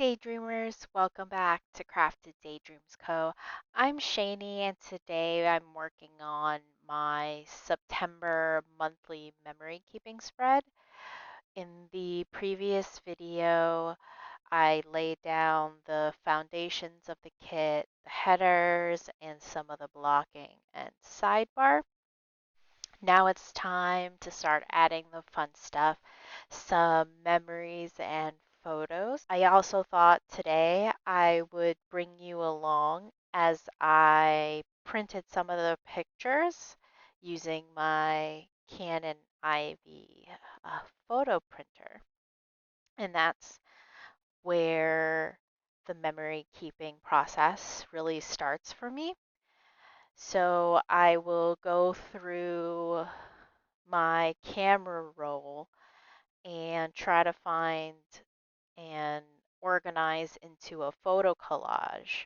Daydreamers, welcome back to Crafted Daydreams Co. I'm Shani, and today I'm working on my September monthly memory keeping spread. In the previous video, I laid down the foundations of the kit, the headers, and some of the blocking and sidebar. Now it's time to start adding the fun stuff, some memories and photos. I also thought today I would bring you along as I printed some of the pictures using my Canon Ivy photo printer. And that's where the memory keeping process really starts for me. So I will go through my camera roll and try to find and organize into a photo collage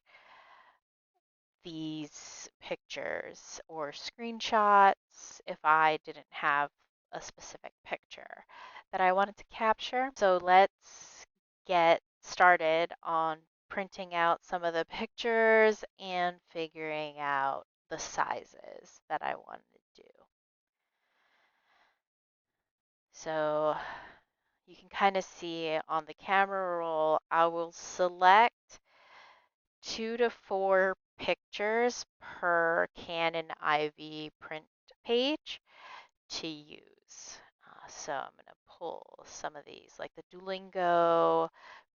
these pictures or screenshots if I didn't have a specific picture that I wanted to capture. So let's get started on printing out some of the pictures and figuring out the sizes that I wanted to do. So you can kind of see on the camera roll, I will select 2 to 4 pictures per Canon IV print page to use. So I'm going to pull some of these, like the Duolingo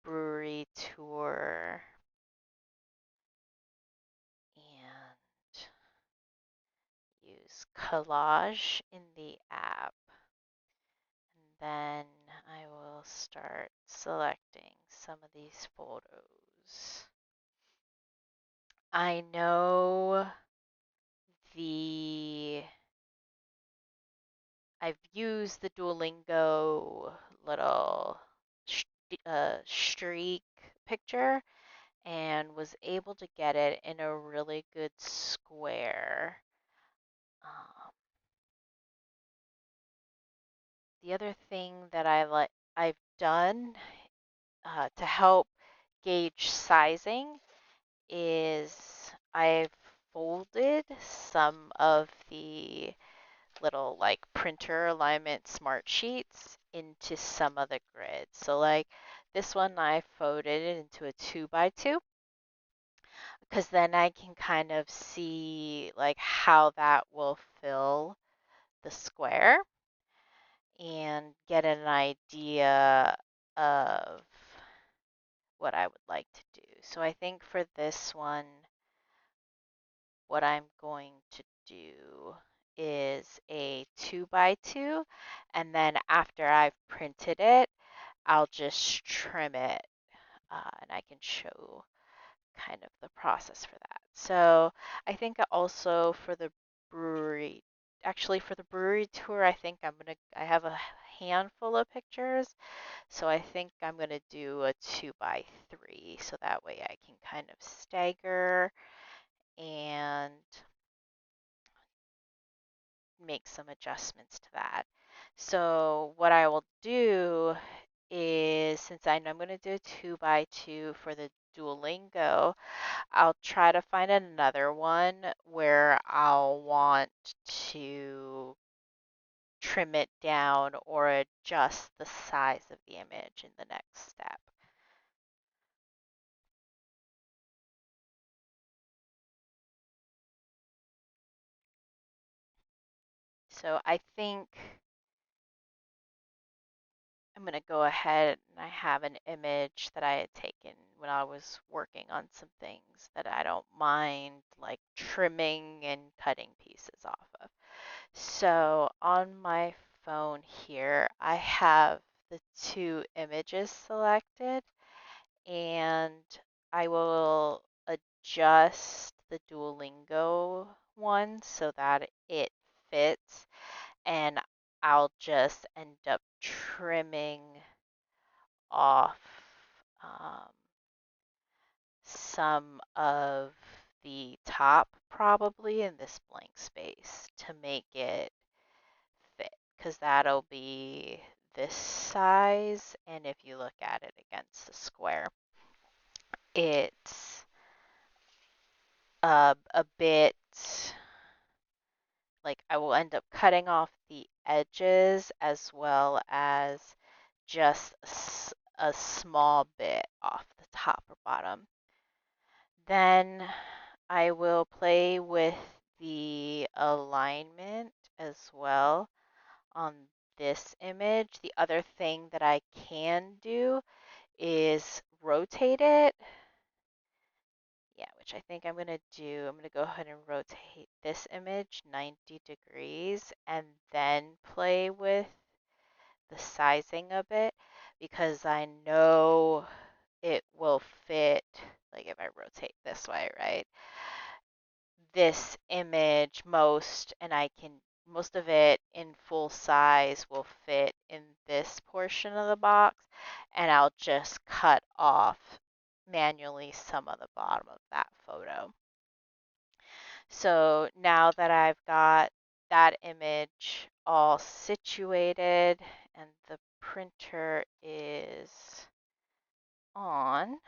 brewery tour and use collage in the app. And then I will start selecting some of these photos. I know the I've used the Duolingo little streak picture and was able to get it in a really good square. Um, the other thing that I've done to help gauge sizing is I've folded some of the little like printer alignment smart sheets into some of the grids. So like this one I folded it into a 2 by 2 because then I can kind of see like how that will fill the square and get an idea of what I would like to do. So I think for this one, what I'm going to do is a 2 by 2, and then after I've printed it, I'll just trim it, and I can show kind of the process for that. So I think also for the brewery, actually for the brewery tour, I have a handful of pictures, so I think I'm gonna do a 2 by 3, so that way I can kind of stagger and make some adjustments to that. So what I will do is, since I know I'm going to do a 2 by 2 for the Duolingo, I'll try to find another one where I'll want to trim it down or adjust the size of the image in the next step. So I think I'm going to go ahead and I have an image that I had taken when I was working on some things that I don't mind like trimming and cutting pieces off of. So on my phone here, I have the 2 images selected and I will adjust the Duolingo one so that it fits, and I'll just end up trimming off um, some of the top probably in this blank space to make it fit, because that'll be this size, and if you look at it against the square. it's a bit like I will end up cutting off the edges as well as just a small bit off the top or bottom. Then I will play with the alignment as well on this image. The other thing that I can do is rotate it. Yeah, which I think I'm going to do. I'm going to go ahead and rotate this image 90 degrees and then play with the sizing of it because I know it will fit, like if I rotate this way, right? This image and I can, most of it in full size will fit in this portion of the box, and I'll just cut off manually some of the bottom of that photo. So now that I've got that image all situated and the printer is on,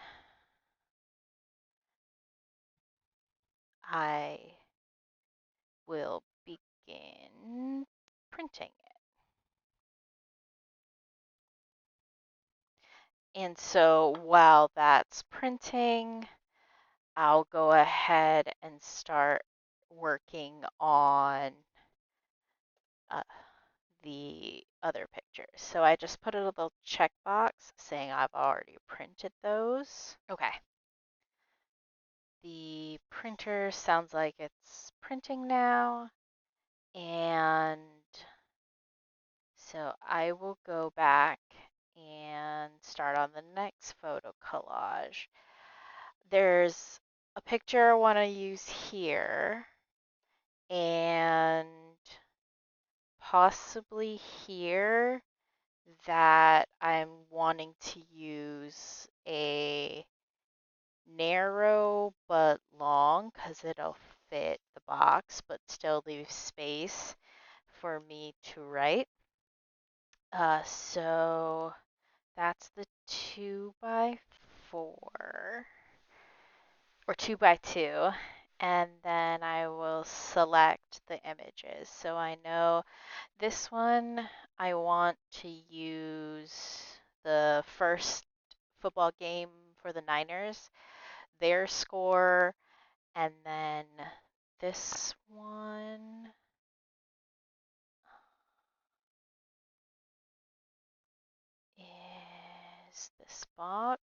I will begin printing it. And so while that's printing, I'll go ahead and start working on uh, the other pictures. So I just put a little checkbox saying I've already printed those. Okay. The printer sounds like it's printing now. And so I will go back and start on the next photo collage. There's a picture I want to use here and possibly here that I'm wanting to use a narrow but long because it'll fit the box but still leave space for me to write. So that's the 2x4 or 2x2. And then I will select the images. So I know this one I want to use the first football game for the Niners, their score, and then this one is this box.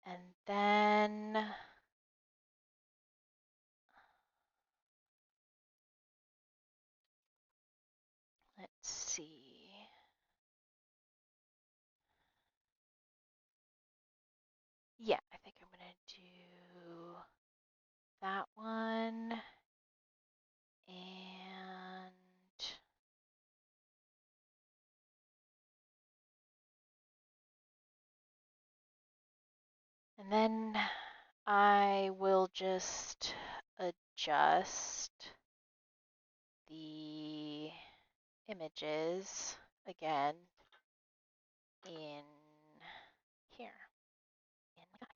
And then let's see. Yeah, I think I'm going to do that one. And then I will just adjust the images again in here. In my guide.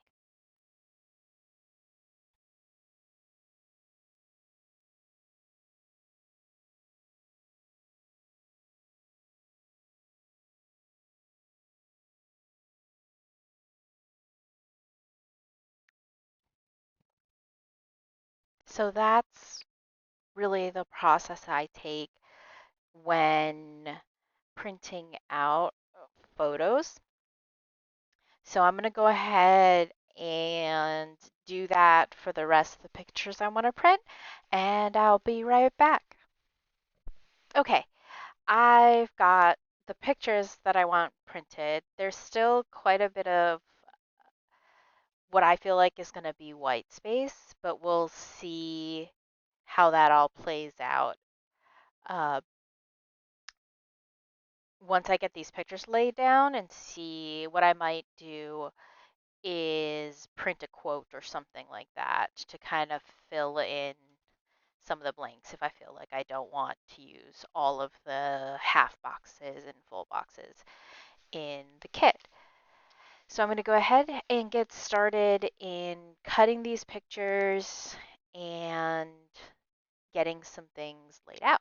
So that's really the process I take when printing out photos. So I'm going to go ahead and do that for the rest of the pictures I want to print, and I'll be right back. Okay, I've got the pictures that I want printed. There's still quite a bit of what I feel like is going to be white space, but we'll see how that all plays out. Uh, Once I get these pictures laid down and see what I might do is print a quote or something like that to kind of fill in some of the blanks if I feel like I don't want to use all of the half boxes and full boxes in the kit. So I'm going to go ahead and get started in cutting these pictures and getting some things laid out.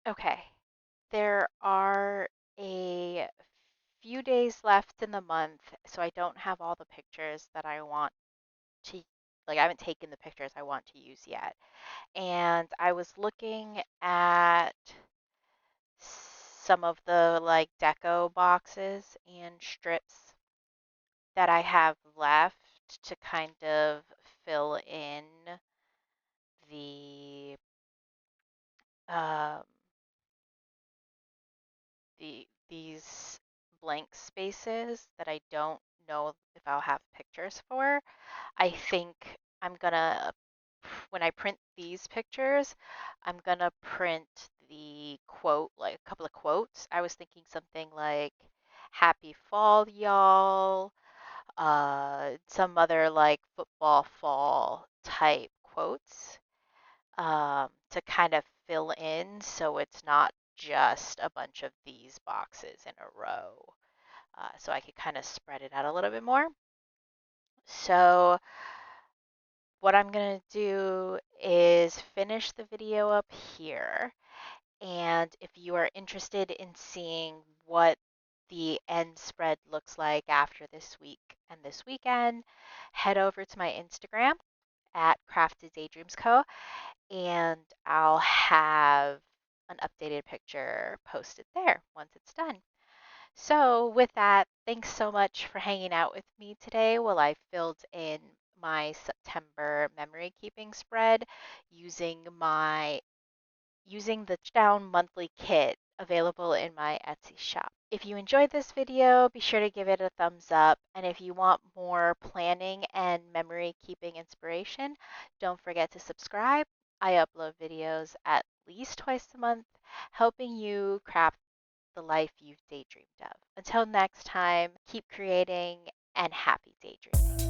Okay, there are a few days left in the month, so I don't have all the pictures that I want to, like, I haven't taken the pictures I want to use yet. And I was looking at some of the like deco boxes and strips that I have left to kind of fill in the um, these blank spaces that I don't know if I'll have pictures for. I think I'm gonna, when I print these pictures, I'm gonna print the quote, like a couple of quotes. I was thinking something like, Happy fall, y'all, some other like football fall type quotes to kind of fill in so it's not just a bunch of these boxes in a row. So I could kind of spread it out a little bit more. So what I'm going to do is finish the video up here. And if you are interested in seeing what the end spread looks like after this week and this weekend, head over to my Instagram at Crafted Daydreams Co. And I'll have an updated picture posted there once it's done. So, with that, thanks so much for hanging out with me today while I filled in my September memory keeping spread using the Down monthly kit available in my Etsy shop. If you enjoyed this video, be sure to give it a thumbs up. And if you want more planning and memory keeping inspiration, don't forget to subscribe. I upload videos at least twice a month, helping you craft the life you've daydreamed of. Until next time, keep creating and happy daydreaming.